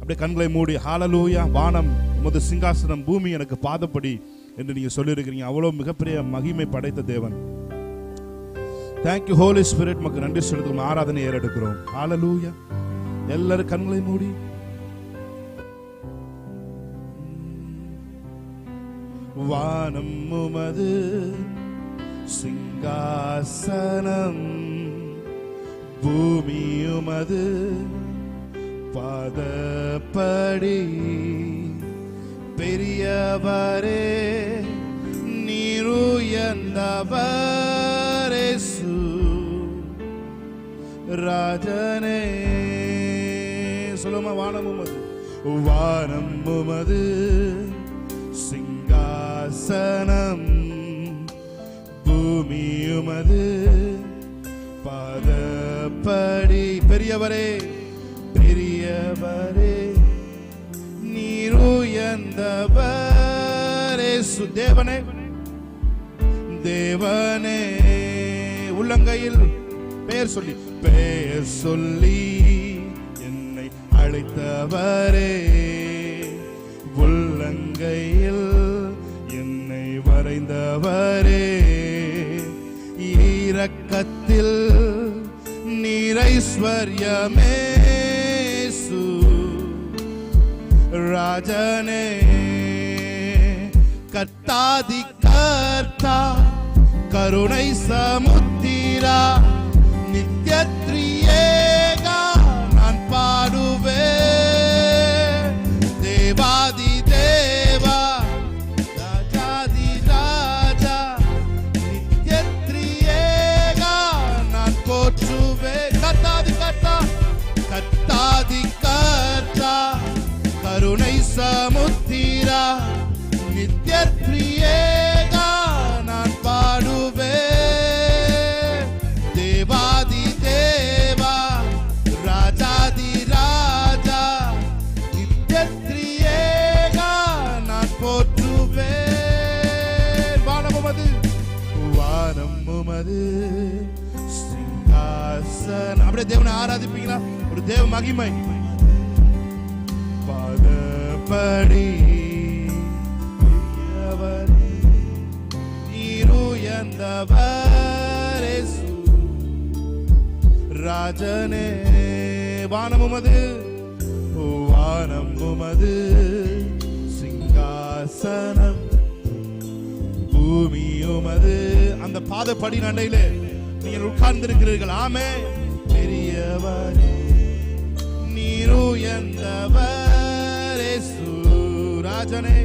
அப்படியே கண்களை மூடி ஹalleluya, வானம் உமது சிங்காசனம், பூமி எனக்கு பாதப்படி என்று நீங்க சொல்லியிருக்கிறீங்க. அவ்வளவு மிகப்பெரிய மகிமை படைத்த தேவன். Thank you holy spirit. மக்கு நன்றி செலுத்தும் ஆராதனை ஏறெடுக்கிறோம். ஹalleluya. எல்லாரும் கண்களை மூடி வானம் உமது சிங்காசனம், பூமி உமது பாதப்படி, பெரியவரே நீர் உயர்ந்தவரே ராஜனே. சொல்லுமா, வானம் உமது, வானம் உமது சிங்காசனம், பூமி உமது பாதப்படி, பெரியவரே பெரியவரே நீர் உயர்ந்தவரே தேவனே. தேவனே உள்ளங்கையில் பெயர் சொல்லி என்னை அழைத்தவரே, உள்ளங்கையில் என்னை வரைந்தவரே, இரக்கத்தில் நீரைஸ்வர்யமே ராஜனே. கர்த்தாதி கர்த்தா கருணை சமுத்திரா, நித்ய திரியேகா நான் பாடுவேன். தேவாதி தேவா ராஜாதி ராஜா, நித்ய திரியேகா நான் போற்றுவேன். கர்த்தாதி கர்த்தா கர்த்தாதி கர்த்தா கருணை சமுத்திரா, நித்ய திரியேகா நான் பாடுவேன். தேவாதி தேவா ராஜாதி ராஜா, நித்ய திரியேகா நான் போற்றுவேன். வானம் உமது சிங்காசனம். அப்படியே தேவனை ஆராதிப்பீங்களா? ஒரு தேவ மகிமை. பாதப்படி நீருயர்ந்தவரே ராஜனே. வானம் உமது சிங்காசனம், பூமி உமது. அந்த பாதப்படி நடையிலே நீங்கள் உட்கார்ந்திருக்கிறீர்கள். ஆமே. பெரியவரே நீருயர்ந்தவரே ராஜனே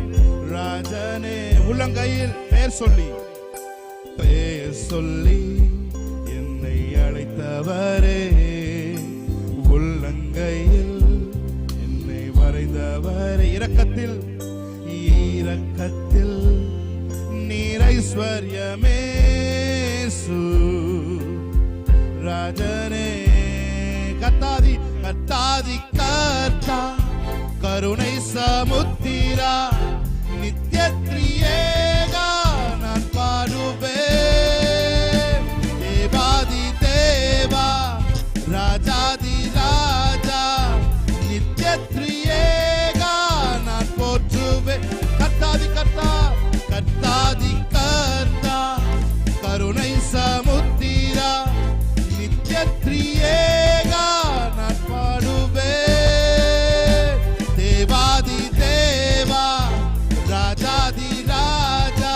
ராஜனே. உள்ளங்கையில் பெயர் சொல்லி என்னை அழைத்தவரே, உள்ளங்கையில் என்னை வரைந்தவரே, இரக்கத்தில் நீரைஸ்வர்யமே ராஜனே. கர்த்தாதி கர்த்தா கருணை சமுத்திரா, நித்ய திரியேகா நான் பாடுவேன். தேவாதி தேவா ராஜாதி ராஜா, நித்ய திரியேகா நான் போற்றுவேன். கர்த்தாதி கர்த்தா கருணை சமுத்திரா, நித்ய திரியேகா நான் பாடுவேன். தேவாதி தேவா ராஜாதி ராஜா,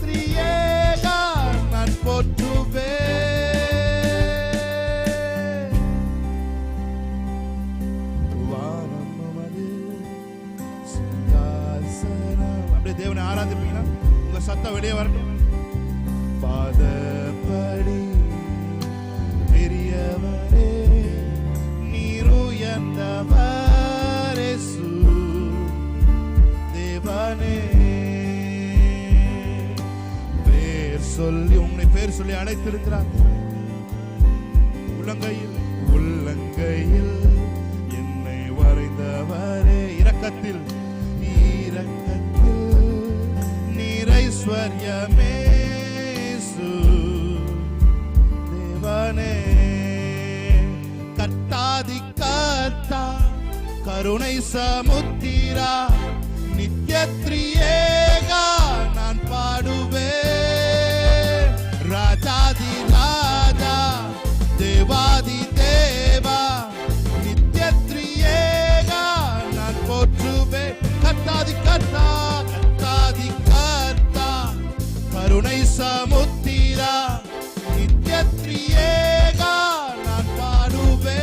திரியேகா நான் போற்றுவேன். வானம் உமது சிங்காசனம். அப்படியே தேவனை ஆராதிப்பீங்கன்னா உங்க சத்தம் வெளியே வரட்டும். பாதப்படி பெரியவரே நீர் உயர்ந்தவரே தேவனே. உங்களை பேர் சொல்லி அழைத்திருக்கிறார். உள்ளங்கையில் என்னை வரைந்தவரே, இரக்கத்தில் நீரைஸ்வர்யமே தேவனே. கர்த்தாதி கர்த்தா கருணை சமுத்திரா நித்யத்ரியேகா நான் பாடுவேன். ராஜாதி ராஜா தேவாதி தேவா நித்யத்ரியேகா நான் போற்றுவேன். கர்த்தாதி கர்த்தா கர்த்தாதி கர்த்தா கருணை சமுத்திரா நித்யத்ரியேகா நான் பாடுவேன்.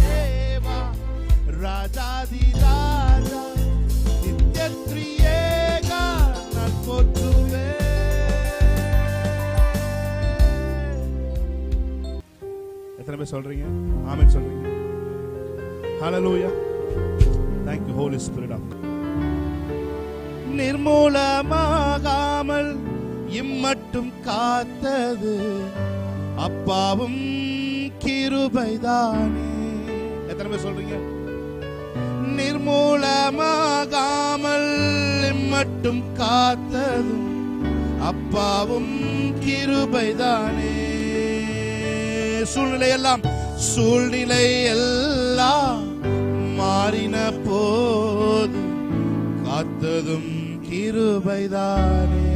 தேவா ராஜாதி ராஜா நித்யத்ரியேகா நான் போற்றுவேன். எத்தனை பேர் சொல்றீங்க? ஆமென் சொல்றீங்க? ஹல்லேலூயா. Thank you Holy Spirit of God. நிர்மூலமாகாமல் இம்மட்டும் காத்தது அப்பாவும் கிருபைதானே. எத்தனை பேர் சொல்றீங்க? நிர்மூலமாகாமல் இம்மட்டும் காத்ததும் அப்பாவும் கிருபைதானே. சூழ்நிலை எல்லாம் மாறின போது காத்ததும் கிருபைதானே.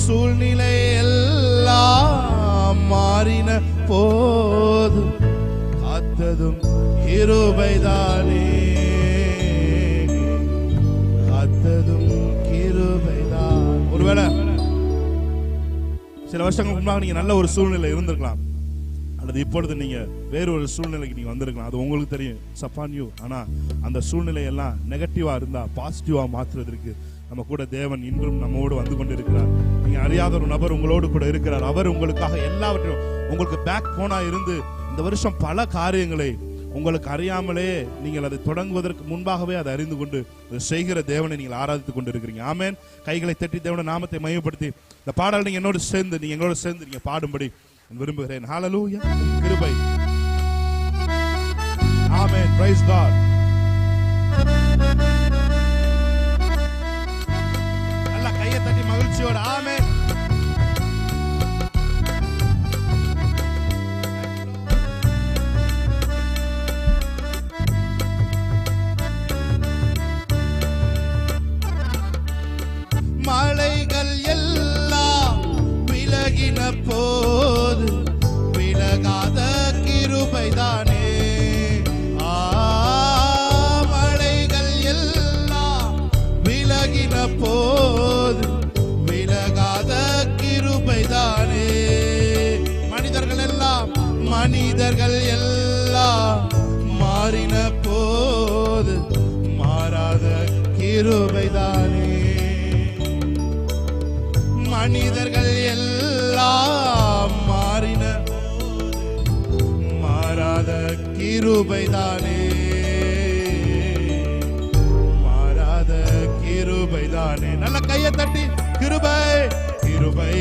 சூழ்நிலை எல்லாம் மாறின போது காத்ததும் கிருபைதானே. காத்ததும் கிருபைதான். ஒருவேளை சில வருஷங்களுக்கு முன்னாடி நீங்க நல்ல ஒரு சூழ்நிலை இருந்திருக்கலாம், அல்லது இப்பொழுது நீங்க வேறு ஒரு சூழ்நிலைக்கு நீங்க வந்திருக்கலாம். அது உங்களுக்கு தெரியும், சப்பான் யூ. ஆனா அந்த சூழ்நிலை எல்லாம் நெகட்டிவா இருந்தா பாசிட்டிவா மாற்றுவதற்கு நம்ம கூட தேவன் இன்றும் நம்மோடு வந்து கொண்டிருக்கிறார். நீங்க அறியாத ஒரு நபர் உங்களோடு கூட இருக்கிறார். அவர் உங்களுக்காக எல்லாவற்றையும் உங்களுக்கு பேக் போனா இருந்து இந்த வருஷம் பல காரியங்களை உங்களுக்கு அறியாமலே நீங்கள் அதை தொடங்குவதற்கு முன்பாகவே அதை அறிந்து கொண்டு செய்கிற தேவனை நீங்கள் ஆராதித்துக் கொண்டு இருக்கிறீங்க. ஆமென். கைகளை தட்டி தேவனுடைய நாமத்தை மையப்படுத்தி இந்த பாடல் நீங்க எங்களோடு சேர்ந்து நீங்க பாடும்படி விரும்புகிறேன். ஹல்லேலூயா. கிருபை. ஆமென். Praise God. நல்ல கையை தட்டி மகிழ்ச்சியோட ஆமென். மலைகள் எல்லாம் விலகின போது விலகாத கிருபைதானே. மலைகள் எல்லாம் விலகின போது விலகாத கிருபைதானே. மனிதர்கள் எல்லாம் மாறின போது மாறாத கிருபைதானே. மனிதர்கள் எல்லாம் மாறின மாறாத கிருபைதானே. மாறாத கிருபைதானே. நல்ல கையை தட்டி கிருபை கிருபை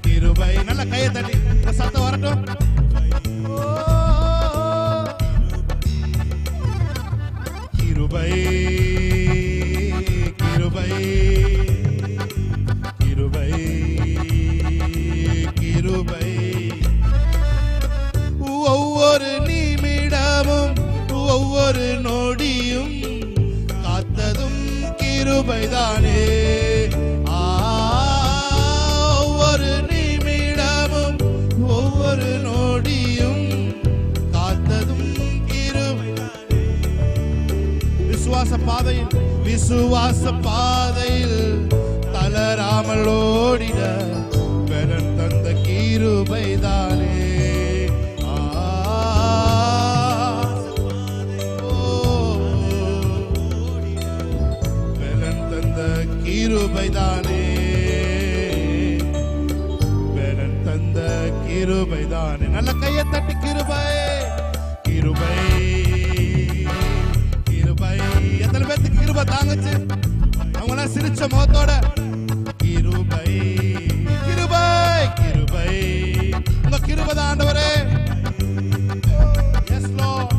கிருபை. நல்ல கையை தட்டி சத்தம் வரட்டும். கிருபை கிருபை கிருபை கிருபை. ஒவ்வொரு நிமிடமும் ஒவ்வொரு நொடியும் காத்ததும் கிருபைதானே. ஒவ்வொரு நிமிடமும் ஒவ்வொரு நொடியும் காத்ததும் கிருபைதானே. விசுவாச பாதையில் தளராமல் ஓடிட பலன் தந்த கிருபைதானே. பலன் தந்த கிருபைதானே. பலன் தந்த கிருபைதானே. நல்ல கையை தட்டி கிருபை கிருபை கிருபை. எத்தனை பேருக்கு கிருபை தாங்குச்சு? அவங்களாம் சிரிச்ச முகத்தோட கிருபை கிருபை கிருபை. உங்க கிருபை தான் ஆண்டவரே. Yes lord.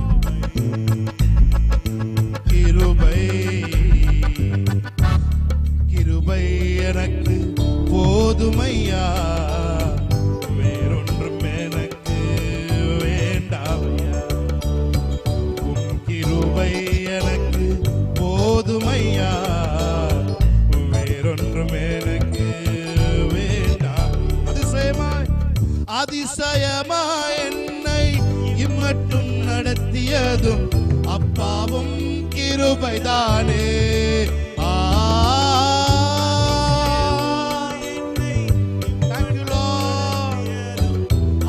கிருபை கிருபை எனக்கு போதுமையா, வேறொன்றும் எனக்கு போதுமையா, வேறொன்றும் எனக்கு வேண்டாம். அதிசயமாய் என்னை இம்மட்டும் நடத்தியதும் அப்பாவும் கிருபைதானே.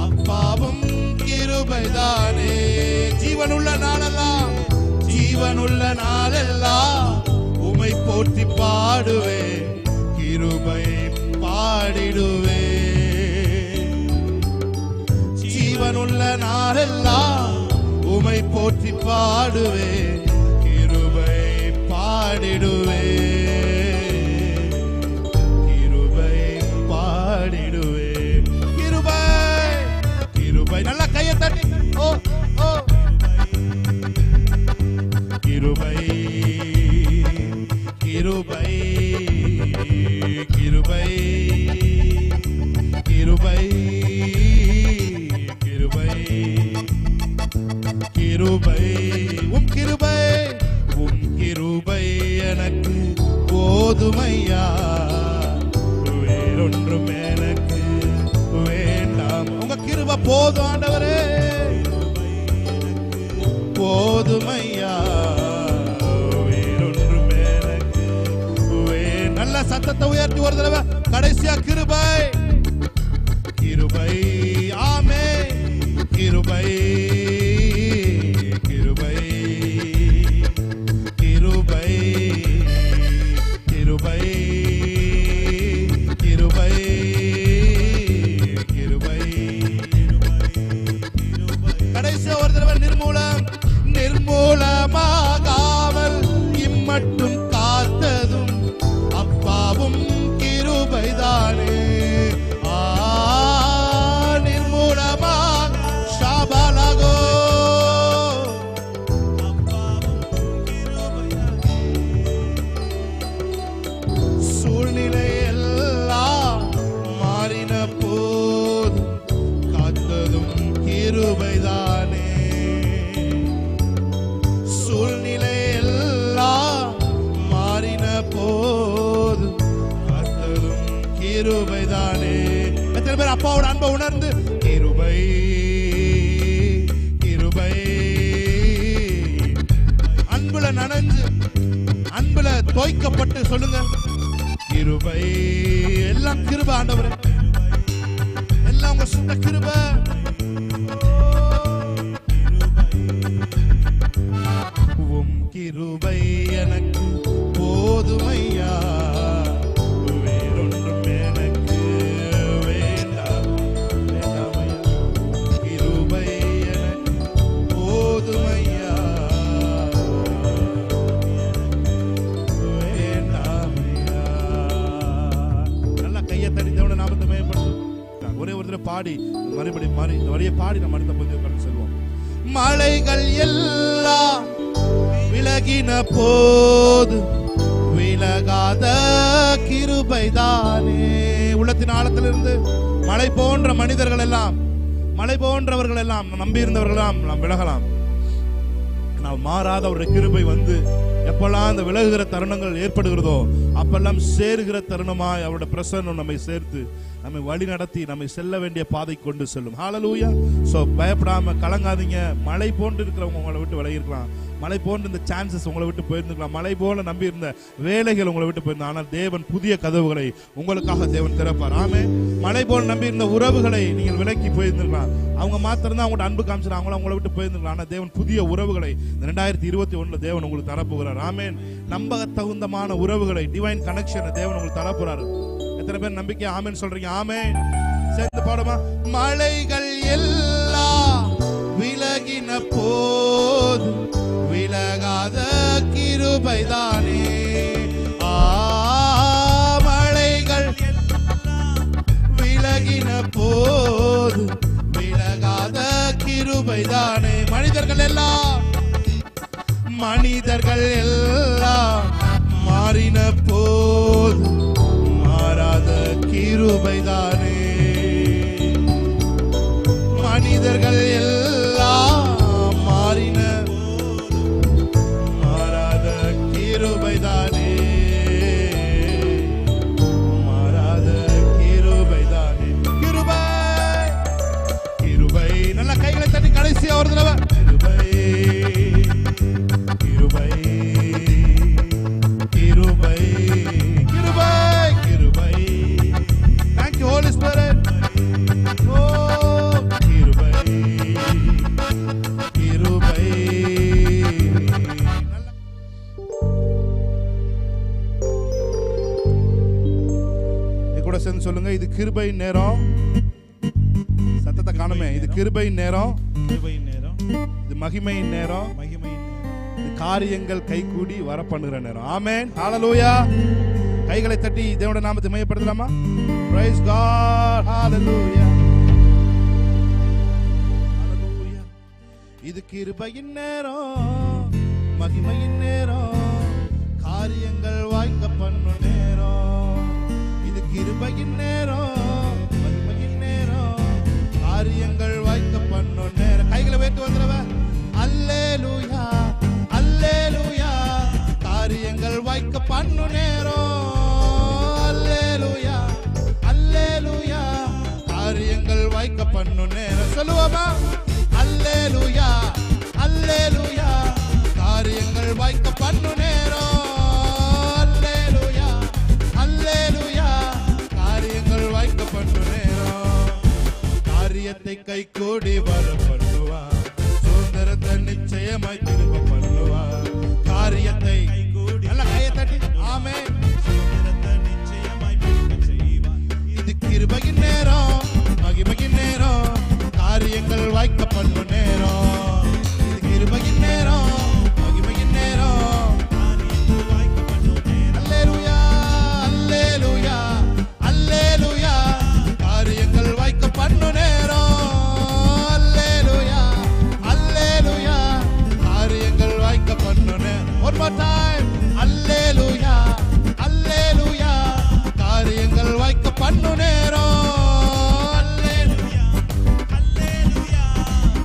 அப்பாவும் கிருபைதானே. ஜீவனுள்ள நாளெல்லாம் உமை போற்றி பாடுவே, கிருபை பாடிடுவே. ஜீவனுள்ள நாளெல்லாம் உமை போற்றி பாடுவே, கிருபை பாடிடுவே, கிருபை பாடிடுவே. கிருபை கிருபை நல்ல கையை தட்டி ஓ ஓ. கிருபை கிருபை கிருபை கிருபை கிருபை கிருபை. உம் கிருபை எனக்கு போதுமையா, வேறொன்றும் எனக்கு வேண்டாம். உங்க கிருபை போதும் ஆண்டவரே, போதுமையா, வேறொன்றும் எனக்கு நல்ல சத்தத்தை உயர்த்தி ஒரு தடவை கடைசியா கிருபை கிருபை. ஆமே கிருபை கிருபை கிருபை கிருபை கிருபை கிருபை. கடைசியா ஒரு தடவை நிர்மூலமாகாமல் இம்மட்டும் காத்ததும் அப்பாவும் கிருபைதானே. சூழ்நிலை எல்லாம் மாறின போது காத்ததும் கிருபைதானே. சூழ்நிலை எல்லாம் மாறின போது காத்ததும் கிருபைதானே. எத்தனை பேர் அப்பாவோட அன்பை உணர்ந்து கிருபை கிருபை அன்புல நனைஞ்சு அன்புல தோய்க்கப்பட்டு சொல்லுங்க கிருபை. எல்லாம் கிருபை ஆண்டவரே, எல்லாம் உங்க சுத்த கிருபை. உம் கிருபை எனக்கு போதுமையா, வேறொன்றும் எனக்கு வேண்டாம். கிருபை எனக்கு போதுமையா, ஒரே ஒரு தடவை பாடி மறுபடி மாறி இந்த வரியை பாடி நம்ம அடுத்த பகுதிக்கு செல்வோம். மலைகள் எல்லாம் விலகின போது விலகாத கிருபைதானே. உள்ளத்தின் ஆழத்திலிருந்து மலை போன்ற மனிதர்கள் எல்லாம், மலை போன்றவர்கள் எல்லாம் நம்பி இருந்தவர்கள் எல்லாம் நாம் விலகலாம். நாம் மாறாத ஒரு கிருபை வந்து எப்பெல்லாம் அந்த விலகுகிற தருணங்கள் ஏற்படுகிறதோ அப்பெல்லாம் சேருகிற தருணமாய் அவருடைய பிரசன்னம் நம்மை சேர்த்து நம்மை வழி நடத்தி நம்மை செல்ல வேண்டிய பாதை கொண்டு செல்லும். ஹல்லேலூயா. சோ பயப்படாம கலங்காதீங்க. மலை போன்று இருக்கிறவங்க உங்களை விட்டு விலகி இருக்கலாம், மலை போன்ற இந்த சான்சஸ் உங்களை விட்டு போயிருந்துக்கலாம், மலை போல நம்பி இருந்த வேலைகள் உங்களை விட்டு போயிருந்தா, ஆனால் தேவன் புதிய கதவுகளை உங்களுக்காக தேவன் திறப்பார். ஆமே. மலை போல நம்பி இருந்த உறவுகளை நீங்கள் விலக்கி போயிருந்துக்கலாம், அவங்க மாத்திரம் தான் அவங்களோட அன்பு காமிச்சிருக்காங்க, அவங்கள உங்களை விட்டு போயிருந்துக்கலாம். ஆனால் தேவன் புதிய உறவுகளை 2021 தேவன் உங்களுக்கு தரப்போகிறார். ஆமேன். நம்ப தகுந்தமான உறவுகளை, டிவைன் கனெக்ஷனை தேவன் உங்களுக்கு தரப்போறாரு. எத்தனை பேர் நம்பிக்கை ஆமேன் சொல்றீங்க? ஆமேன். சேர்ந்து பாடுமா. மலைகள் எல்லாம் விலகின போது விலகாத கிருபைதானே. மலைகள் விலகின போது விலகாத கிருபைதானே. மனிதர்கள் எல்லாம் மாறின போது மாறாத கிருபைதானே. மனிதர்கள் எல்லாம் மாறின மாறாத கிருபைதானே. மாறாத கிருபைதானே. கிருபை கிருபை. நல்ல கைகளை தட்டி கடைசியா ஒரு தடவை. கிருபை கிருபை கிருபை கிருபை கிருபை. Thank you Holy Spirit. Oh கிருபை கிருபை. கூட சேர்ந்து சொல்லுங்க, இது கிருபை நேரம். சத்தத்தை காணுமே. இது கிருபை நேரம், கிருபை நேரம். இது மகிமை நேரம், மகிமை நேரம். இது காரியங்கள் கைகூடி வர பண்ணுகிற நேரம். ஆமென். ஹalleluya. கைகளை தட்டி தேவனுடைய நாமத்தை மகிமைப்படுத்தலாமா? Praise God. Hallelujah. Hallelujah. இது கிருபையின் நேரம், மகிமையின் நேரம், காரியங்கள் வாய்க்க பண்ணும் நேரம். இது கிருபையின் நேரம், மகிமையின் நேரம், காரியங்கள் வாய்க்க பண்ணும் நேரம். கைகளை உயர்த்தி வந்துடுவ. அல்லேலூயா அல்லேலூயா. காரியங்கள் வாய்க்க பண்ணும் நேரம். அல்லேலூயா அல்லேலூயா. காரியங்கள் வாய்க்க பண்ணும் நேரம். சொல்லுவோமா? அல்லேலூயா அல்லேலூயா. காரியங்கள் வாய்க்க பண்ணும் நேரம். அல்லேலூயா அல்லேலூயா. காரியங்கள் வாய்க்க பண்ணும் நேரம். காரியத்தை கை கூடி வர பண்ணுவார். சுதந்திரத்தை நிச்சயமாய் திரும்ப பண்ணுவார். காரியத்தை நல்ல கையை தட்டி ஆமென். சுதந்திரத்தை நிச்சயமாய் பெருக செய்வார். இது கிருபையின் நேரம், மகிமையின் நேரம், காரியங்கள் வாய்க்க பண்ணும் நேரம். இது கிருபையின் நேரம், மகிமையின் நேரம், காரியங்கள் வாய்க்க பண்ணும் நேரம். அல்லேலூயா அல்லேலூயா அல்லேலூயா. காரியங்கள் வாய்க்க பண்ணும் நேரம். அல்லேலூயா அல்லேலூயா. காரியங்கள் வாய்க்க பண்ணும் நேரம். One more time. அல்லேலூயா அல்லேலூயா. காரியங்கள் வாய்க்க பண்ணும் நேரம். அல்லேலூயா அல்லேலூயா.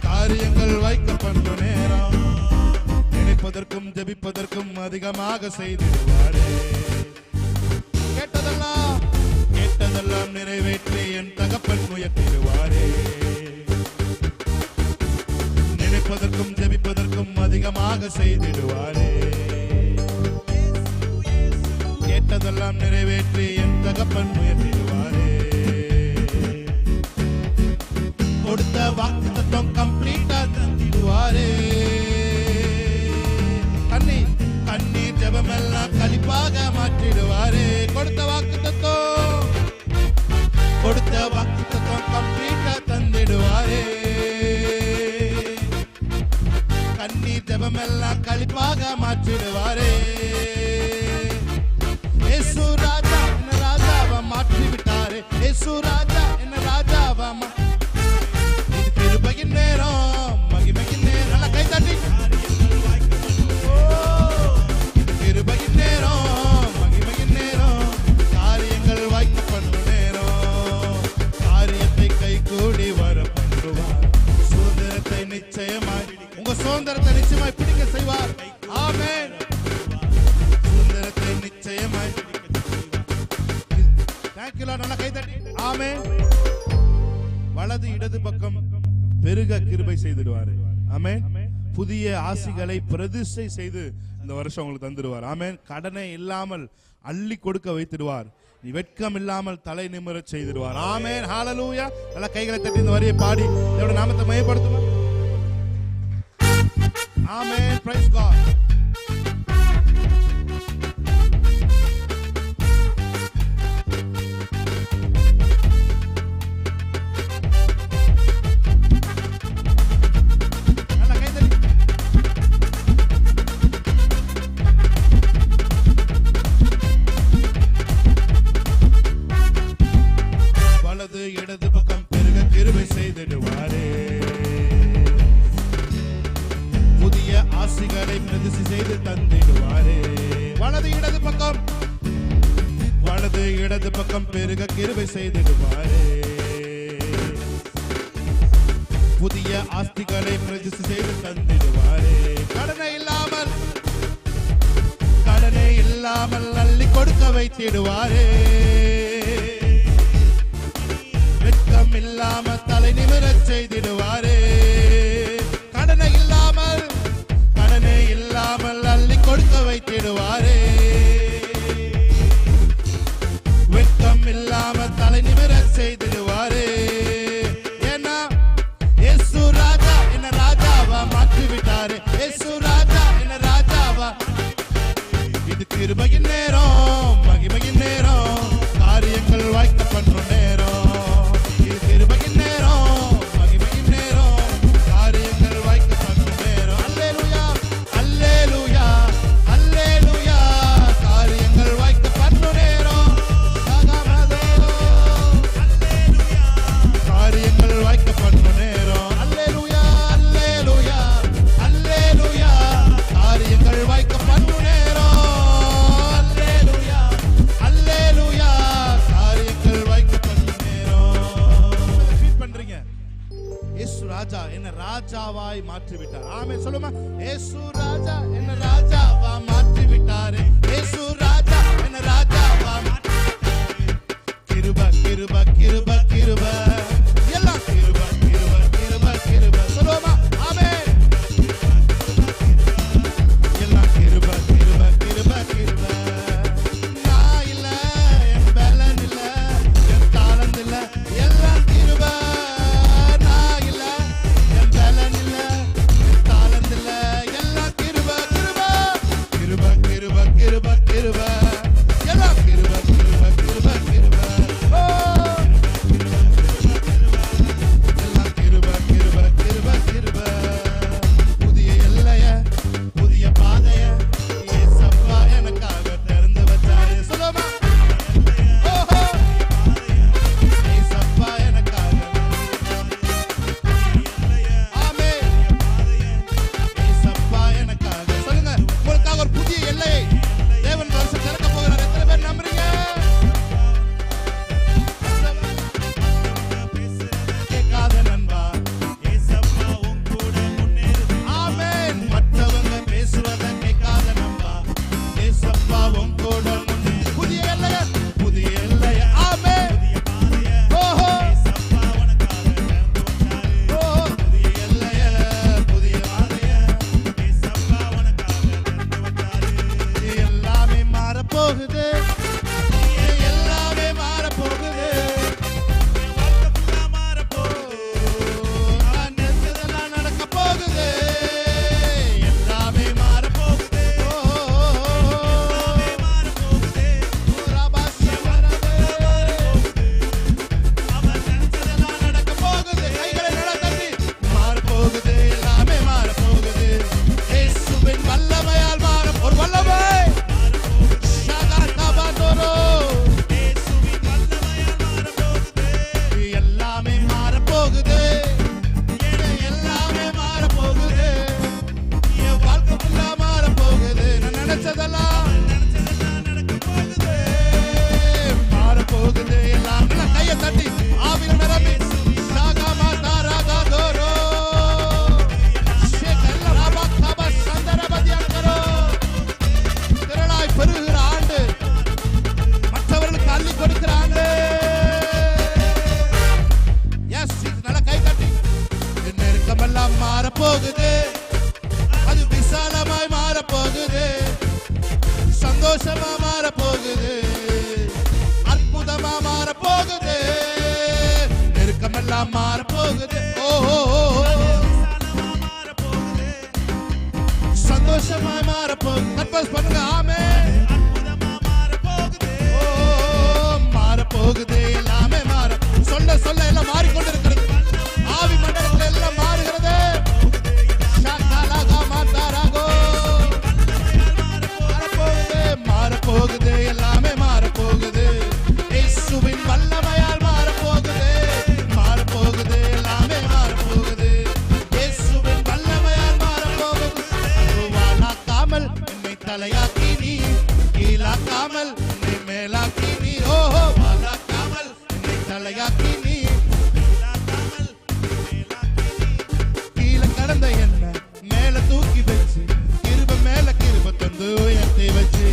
காரியங்கள் வாய்க்க பண்ணும் நேரம். நினைப்பதற்கும் ஜெபிப்பதற்கும் அதிகமாக செய்திடுவாரே. கேட்டதெல்லாம் கேட்டதெல்லாம் நிறைவேற்றி என் தகப்பன் உயர்த்திடுவாரே. நினைப்பதற்கும் ஜெபிப்பதற்கும் அதிகமாக செய்திடுவாரே. கேட்டதெல்லாம் நிறைவேற்றி என் தகப்பன் உயர்த்திடுவாரே. கொடுத்த வாக்குத்தத்தம் கம்ப்ளீட்டா தந்திடுவாரே. கண்ணீர் ஜெபமெல்லாம் களிப்பாக மாற்றிடுவாரே. கொடுத்த வாக்குத்தத்தம் கம்ப்ளீட்டா தந்திடுவாரே. கண்ணீர் ஜெபமெல்லாம் களிப்பாக மாற்றிடுவாரே. இயேசு ராஜா என்ன ராஜாவா மாற்றி விட்டாரே. இயேசு ராஜா என்ன ராஜாவா. இது கிருபையின் நேரம், மகிமையின் நேரம். நல்ல கை தட்டி. இது கிருபையின் நேரம், மகிமையின் நேரம், காரியங்கள் வாய்க்க பண்ணும் நேரம். காரியத்தை கை கூடி வர பண்ணுவார். சுதந்திரத்தை நிச்சயமாய் உங்க சுதந்திரத்தை நிச்சயமாய் பிடிக்க செய்வார். ஆமென். சுதந்திரத்தை நிச்சயமாய். Thank you Lord. நல்ல கை தட்டி ஆமென். வலது இடது பக்கம் பெருக கிருபை செய்திடுவாரு. ஆமென். புதிய ஆசிகளை பிரதிஷ்டை செய்து இந்த வருஷம் உங்களுக்கு தந்துடுவார். ஆமென். கடனை இல்லாமல் அள்ளி கொடுக்க வைத்திடுவார். நீ வெட்கம் இல்லாமல் தலை நிமிர செய்திடுவார். ஆமென். ஹalleluya. நல்ல கைகளை தட்டி இந்த வரியை பாடி தேவனுடைய நாமத்தை மகிமைப்படுத்துவோம். ஆமென். Praise God. வலது இடது பக்கம் பெருக கிருபை செய்திடுவாரே. புதிய ஆசிகளை பிரதிஷ்டை செய்து தந்திடுவாரே. வலது இடது பக்கம் பெருக கிருபை செய்திடுவாரே. புதிய ஆஸ்திகளை பிரதிஷ்டை செய்து தந்திடுவாரே. கடனை இல்லாமல் இல்லாமல் அள்ளி கொடுக்க வைத்திடுவாரே. வெட்கம் இல்லாம தலை நிமிரச் செய்திடுவாரே. கடனே இல்லாமல் அள்ளி கொடுக்க வைத்திடுவாரே. வெட்கம் இல்லாம தலை நிமிரச் செய்திடுவாரே. ஏன்னா இயேசு ராஜா என்ன ராஜாவா மாற்றி விட்டாரே. இயேசு ராஜா என்ன ராஜாவா. இது கிருபையின் நேரம், மகிமையின் நேரம், காரியங்கள் வாய்க்க பண்ணும் நேரம். இது கிருபையின் நேரம், மகிமையின் நேரம், காரியங்கள் வாய்க்க பண்ணும் நேரம். அல்லேலூயா, அல்லேலூயா, அல்லேலூயா, காரியங்கள் வாய்க்க பண்ணும் நேரம். காரியங்கள் வாய்க்க பண்ணும் நேரம். அல்லேலூயா, அல்லேலூயா, அல்லேலூயா, காரியங்கள் வாய்க்க பண்ணும் நேரம். அல்லேலூயா, அல்லேலூயா, காரியங்கள் வாய்க்க பண்ணும் நேரம். ஃபீல் பண்றீங்க? இயேசு ராஜா என்ன ராஜாவாய் மாற்றி விட்டார். ஆமென் சொல்லுமா. இயேசு ராஜா என்ன ராஜாவா மாற்றி விட்டாரே. இயேசு ராஜா என்ன ராஜாவா மாற்றி விட்டாரே. கிருப கிருப கிருப கிருப எல்லாம் கிருப கிருப கிருப கிருப சொல்லுமா. ஆமென். எல்லாம் கிருப கிருப கிருப கிருப. நான் இல்ல, என் பலன் இல்ல, என் தாளந்து இல்ல, எல்லாம் கிருப. நான் இல்ல, என் பலன் இல்ல, என் தாளந்து இல்ல, எல்லாம் கிருப கிருப. கிருப கிருப கிருப கிருப எல்லாம் கிருப கிருப கிருப கிருப. ஓ எல்லாம் கிருப கிருப கிருப கிருப. புதிய எல்லைய, புதிய பாதைய இயேசப்பா எனக்காக திறந்து வச்சாரே. சொல்லுமா. ஓஹோ இயேசப்பா எனக்காக. ஆமென். இயேசப்பா எனக்காக. சொல்லுங்க. உங்களுக்காக ஒரு புதிய எல்லையை தேவன் வருஷம் திறக்க போகிறார். எத்தனை பேர் நம்புறீங்க? கேட்காத நண்பா. ஏசப்பா உன் கூட முன்னேறுது. ஆமென். மற்றவங்க பேசுவத கேட்காத நண்பா. இயேசப்பா உன் கூட முன்னே. புதிய எல்லைய, புதிய எல்லைய. ஆமென். புதிய பாதைய ஓஹோ ஏசப்பா உனக்காக திறந்து வச்சாரு. ஓஹோ புதிய எல்லைய, புதிய பாதைய. ஏசப்பா உனக்காக திறந்து வச்சாரு. இது எல்லாமே மாறப்போகுது. இது எல்லாமே மாறப்போகுது. என் வாழ்க்கை ஃபுல்லா மாறப்போகுது. நான் நினைச்சதெல்லாம் நடக்க போகுது. எல்லாமே மாறப்போகுது. எல்லாமே மாறப்போகுது. அவர் நினைச்சதெல்லாம் நடக்க போகுது. கைகளை நல்லா தட்டி. மாறப்போகுது. எல்லாமே மாறப்போகுது. இயேசுவின் வல்லமையால் மாறும் ஒரு வல்லமை. ஷககபதோரோ. இயேசுவின் வல்லமையால் மாறப்போகுது. எல்லாமே மாறப்போகுது. எல்லாமே மாறப்போகுது. என் வாழ்க்கை ஃபுல்லா மாறப்போகுது. நான் நினைச்சதெல்லாம் நடக்க போகுது. மாறப்போகுது. எல்லாம் நல்லா கையை தட்டி ஆவியில் நிரம்பி ஷாகாமா தாராகாதோரோ. ஷேகல்ல ராபா காபா சந்தரபதியாக்கரோ. திரளாய் பெருகிற ஆண்டு, மற்றவர்களுக்கு அள்ளி கொடுக்கிற ஆண்டு. எஸ் நல்லா கை தட்டி. என் நெருக்கமெல்லாம் மாறப்போகுது. அது விசாலமாய் மாறப்போகுது. சந்தோஷமா மாறப்போகுது. அற்புதமா மாறப்போகுது. நெருக்கமெல்லாம் மாறப்போகுது. ஓஹோ விசாலமா மாறப்போகுது. சந்தோஷமாய் மாறப்போகுது. கன்ஃபர்ஸ் பண்ணுங்க. ஆமென். அற்புதமா மாறப்போகுது. ஓ மாறப்போகுது. எல்லாமே மாற சொல்ல சொல்ல எல்லாம் மாறிக்கொண்டிருக்கிறது. ஆவி மண்டலத்தில் எல்லாம் மாறுகிறது. ஷகலகா மாதாராகோ. மாறப்போகுது. மாறப்போகுது. எல்லாமே மாறப்போகுது. இயேசுவின் வல்லமையால் மாறப்போகுது. மாறப்போகுது. எல்லாமே மாறப்போகுது. இயேசுவின் வல்லமையால் மாறப்போகுது. வாழாக்காமல் என்னை தலையாக்கி நீ, கீழாக்காமல் என்னை மேலாக்கி நீ. ஓஹோ வாழாக்காமல் என்னை தலையாக்கி நீ, கீழே கடந்த என்ன மேல தூக்கி வச்சு, கிருபை மேல கிருபை தந்து உயர்த்தி வச்சு.